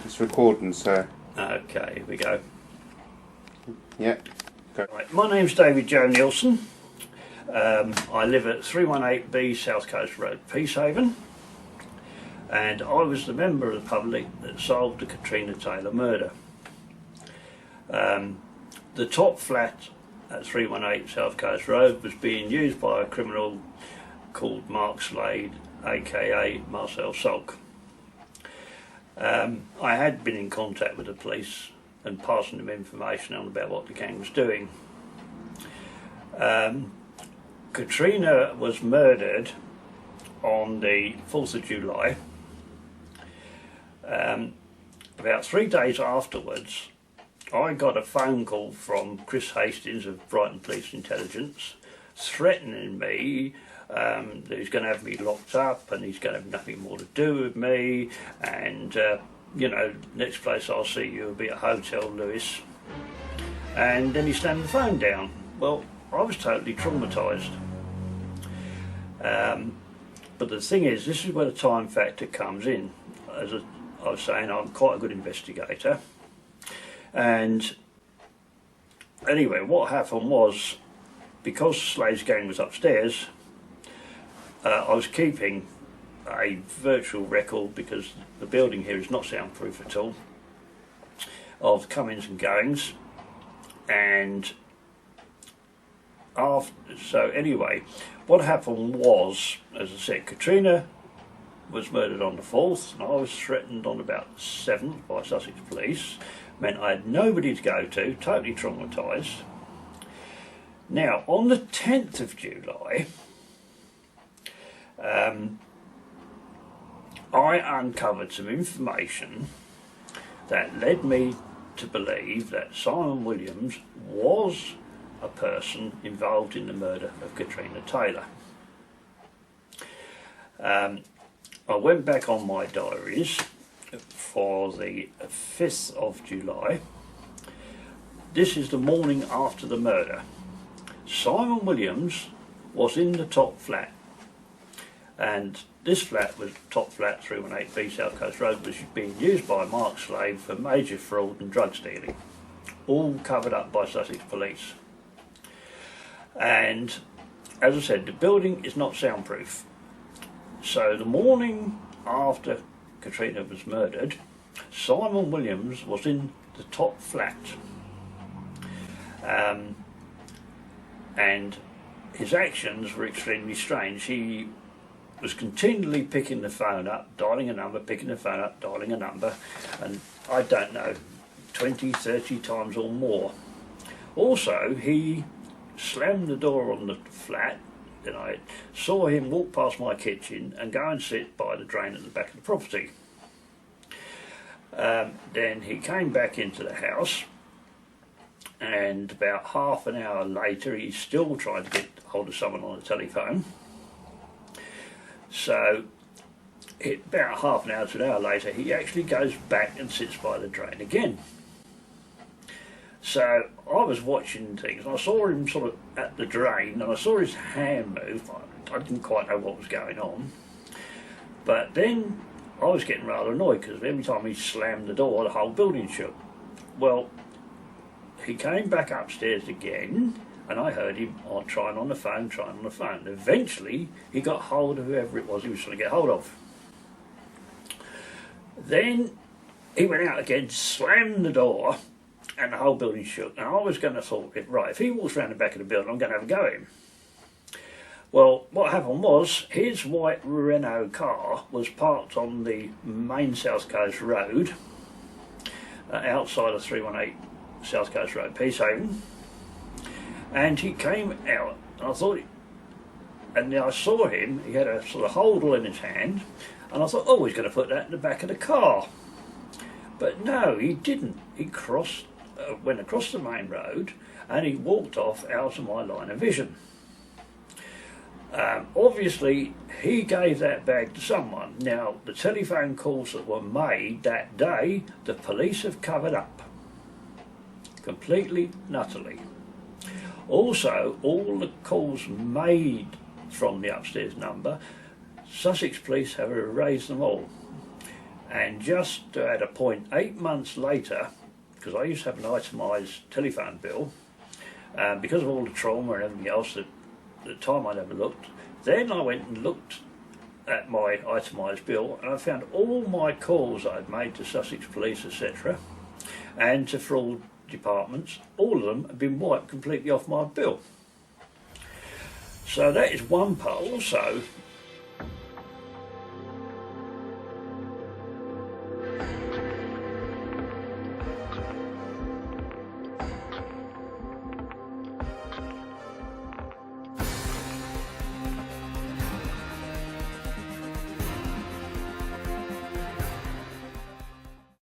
It's recording, sir. Okay, here we go. Yeah. Go. Right, my name's David Joe Nielsen. I live at 318B South Coast Road, Peacehaven, and I was the member of the public that solved the Katrina Taylor murder. The top flat at 318 South Coast Road was being used by a criminal called Mark Slade, aka Marcel Sulk. I had been in contact with the police and passing them information on about what the gang was doing. Katrina was murdered on the 4th of July. About 3 days afterwards, I got a phone call from Chris Hastings of Brighton Police Intelligence threatening me that he's going to have me locked up and he's going to have nothing more to do with me, and you know, next place I'll see you will be at Hotel Lewis. And then he slammed the phone down. Well, I was totally traumatised. But the thing is, this is where the time factor comes in. As I was saying, I'm quite a good investigator. And anyway, what happened was, because Slade's gang was upstairs, I was keeping a virtual record, because the building here is not soundproof at all, of comings and goings. And so anyway, what happened was, as I said, Katrina was murdered on the 4th, and I was threatened on about the 7th by Sussex police. Meant I had nobody to go to, totally traumatised. Now, on the 10th of July, I uncovered some information that led me to believe that Simon Williams was a person involved in the murder of Katrina Taylor. I went back on my diaries for the 5th of July. This is the morning after the murder. Simon Williams was in the top flat, and this flat was top flat 318B South Coast Road, was being used by Mark Slade for major fraud and drug stealing, all covered up by Sussex police. And as I said, the building is not soundproof. So the morning after Katrina was murdered, Simon Williams was in the top flat, and his actions were extremely strange. He was continually picking the phone up, dialing a number, picking the phone up, dialing a number, and I don't know, 20, 30 times or more. Also, he slammed the door on the flat. Then I saw him walk past my kitchen and go and sit by the drain at the back of the property. Then he came back into the house, and about half an hour later he still tried to get hold of someone on the telephone. So about half an hour to an hour later, he actually goes back and sits by the drain again. So I was watching things, and I saw him sort of at the drain, and I saw his hand move. I didn't quite know what was going on. But then I was getting rather annoyed, because every time he slammed the door, the whole building shook. Well, he came back upstairs again, and I heard him trying on the phone. Eventually, he got hold of whoever it was he was trying to get hold of. Then he went out again, slammed the door, and the whole building shook. And I was going to thought, right, if he walks around the back of the building, I'm going to have a go at him. Well, what happened was, his white Renault car was parked on the main South Coast Road, outside of 318 South Coast Road, Peacehaven. And he came out, and I thought, and then I saw him, he had a sort of holdall in his hand, and I thought, oh, he's going to put that in the back of the car. But no, he didn't. He went across the main road, and he walked off out of my line of vision. Obviously, he gave that bag to someone. Now, the telephone calls that were made that day, the police have covered up. Completely, and utterly. Also, all the calls made from the upstairs number, Sussex police have erased them all. And just at a point 8 months later, because I used to have an itemised telephone bill, because of all the trauma and everything else, at the time I never looked. Then I went and looked at my itemised bill, and I found all my calls I'd made to Sussex Police, etc., and to fraud departments, all of them had been wiped completely off my bill. So that is one part. Also,